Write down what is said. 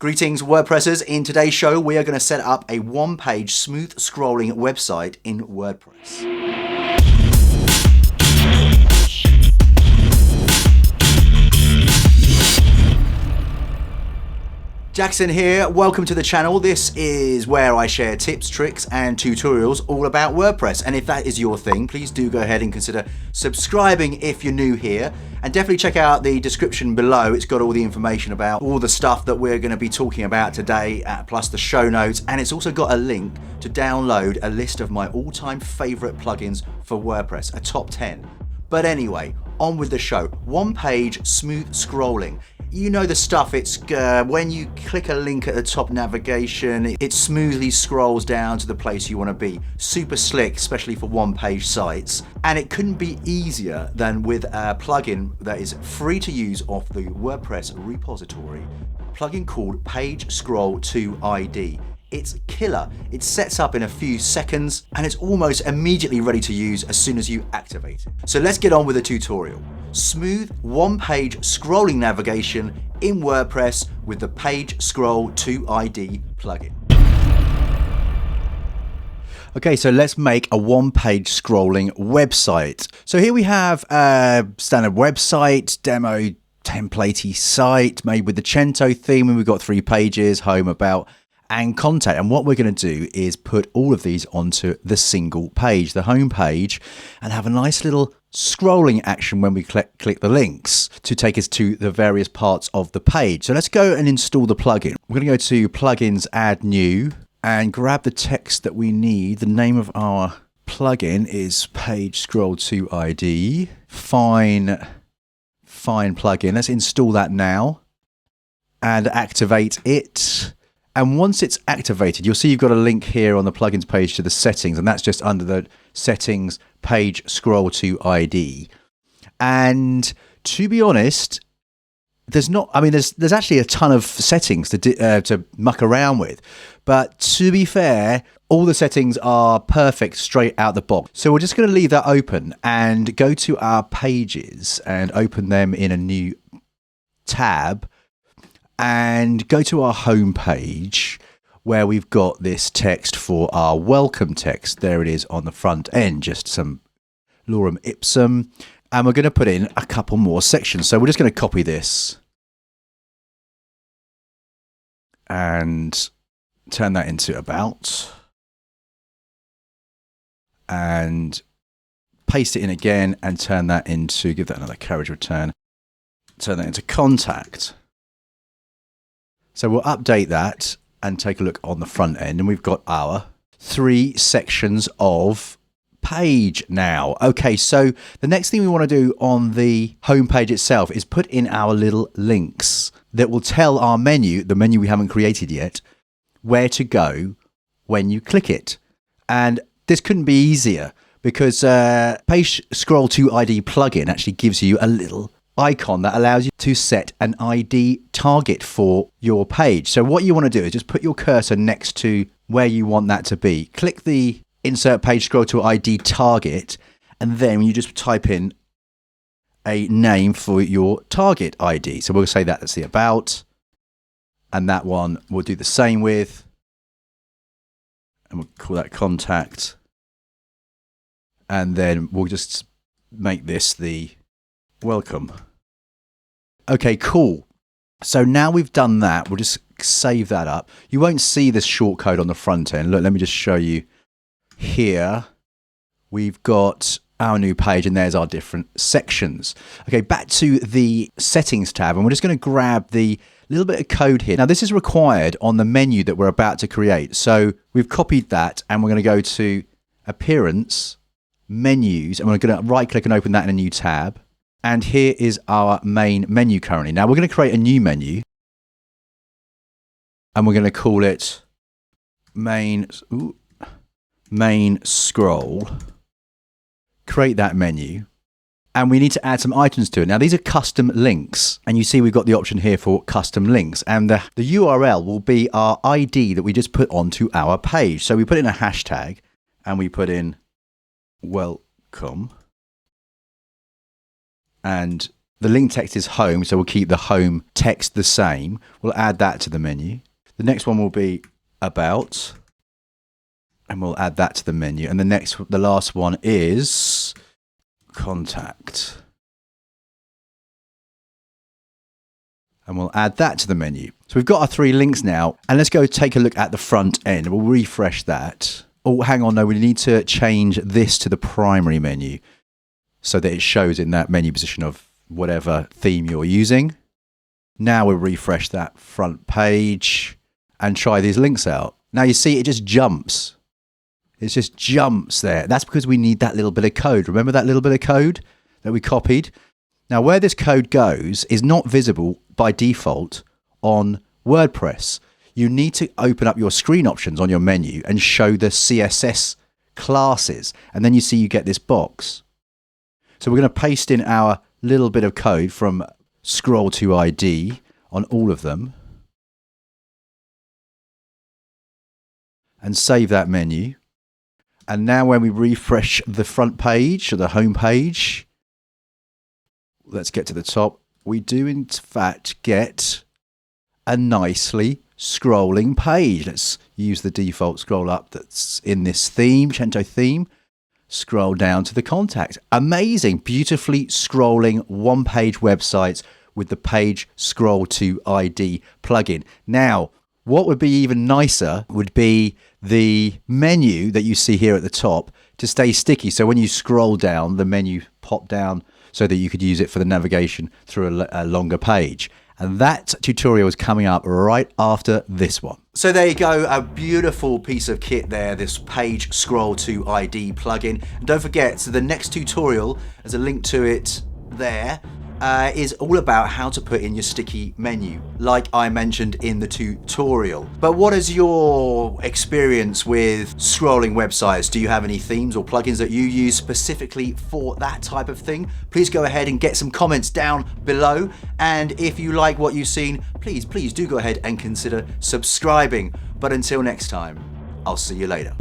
Greetings WordPressers. In today's show we are going to set up a one-page smooth scrolling website in WordPress. Jakson here, welcome to the channel. This is where I share tips, tricks and tutorials all about WordPress, and if that is your thing, please do go ahead and consider subscribing if you're new here, and definitely check out the description below. It's got all the information about all the stuff that we're going to be talking about today, plus the show notes, and it's also got a link to download a list of my all-time favorite plugins for WordPress, a top 10. But anyway, on with the show. One page smooth scrolling. You know the stuff. It's when you click a link at the top navigation, it smoothly scrolls down to the place you want to be. Super slick, especially for one-page sites. And it couldn't be easier than with a plugin that is free to use off the WordPress repository. A plugin called Page Scroll 2 ID. It's killer. It sets up in a few seconds and it's almost immediately ready to use as soon as you activate it. So let's get on with the tutorial. Smooth one-page scrolling navigation in WordPress with the Page Scroll 2 ID plugin. Okay, so let's make a one-page scrolling website. So here we have a standard website, demo templatey site made with the Cento theme, and we've got 3 pages, home, about, and contact. And what we're going to do is put all of these onto the single page, the home page, and have a nice little scrolling action when we click the links to take us to the various parts of the page. So let's go and install the plugin. We're going to go to plugins, add new, and grab the text that we need. The name of our plugin is Page Scroll 2 ID. Fine plugin. Let's install that now and activate it. And once it's activated, you'll see you've got a link here on the plugins page to the settings, and that's just under the settings Page Scroll 2 ID. And to be honest, there's actually a ton of settings to muck around with. But to be fair, all the settings are perfect straight out the box. So we're just going to leave that open and go to our pages and open them in a new tab. And go to our home page where we've got this text for our welcome text. There it is on the front end, just some lorem ipsum. And we're going to put in a couple more sections. So we're just going to copy this and turn that into about and paste it in again and turn that into, give that another carriage return, turn that into contact. So we'll update that and take a look on the front end, and we've got our 3 sections of page now. Okay, so the next thing we want to do on the home page itself is put in our little links that will tell our menu, the menu we haven't created yet, where to go when you click it. And this couldn't be easier because Page Scroll 2 ID plugin actually gives you a little icon that allows you to set an ID target for your page. So what you want to do is just put your cursor next to where you want that to be. Click the insert Page Scroll to ID target, and then you just type in a name for your target ID. So we'll say that's the about, and that one we'll do the same with, and we'll call that contact, and then we'll just make this the welcome. Okay, cool. So now we've done that, we'll just save that up. You won't see this shortcode on the front end. Look, let me just show you here. We've got our new page and there's our different sections. Okay, back to the settings tab, and we're just going to grab the little bit of code here. Now this is required on the menu that we're about to create. So we've copied that and we're going to go to Appearance, Menus, and we're going to right click and open that in a new tab. And here is our main menu currently. Now we're going to create a new menu and we're going to call it main scroll. Create that menu, and we need to add some items to it. Now these are custom links, and you see we've got the option here for custom links, and the URL will be our ID that we just put onto our page. So we put in a hashtag and we put in welcome. And The link text is home, so we'll keep the home text the same. We'll add that to the menu. The next one will be about, and we'll add that to the menu. And the last one is contact. And we'll add that to the menu. So we've got our 3 links now, and let's go take a look at the front end. We'll refresh that. Oh, hang on, no, we need to change this to the primary menu so that it shows in that menu position of whatever theme you're using. Now we'll refresh that front page and try these links out. Now you see it just jumps. It just jumps there. That's because we need that little bit of code. Remember that little bit of code that we copied? Now where this code goes is not visible by default on WordPress. You need to open up your screen options on your menu and show the CSS classes. And then you see you get this box. So we're going to paste in our little bit of code from scroll to ID on all of them. And save that menu. And now when we refresh the front page or the home page, let's get to the top. We do in fact get a nicely scrolling page. Let's use the default scroll up that's in this theme, Cento theme. Scroll down to the contact. Amazing, beautifully scrolling one-page websites with the page scroll to ID plugin. Now, what would be even nicer would be the menu that you see here at the top to stay sticky. So when you scroll down, the menu pop down so that you could use it for the navigation through a longer page. And that tutorial is coming up right after this one. So there you go, a beautiful piece of kit there, this page scroll to ID plugin. And don't forget, so the next tutorial, there's a link to it there, is all about how to put in your sticky menu, like I mentioned in the tutorial. But what is your experience with scrolling websites? Do you have any themes or plugins that you use specifically for that type of thing? Please go ahead and get some comments down below. And if you like what you've seen, please do go ahead and consider subscribing. But until next time, I'll see you later.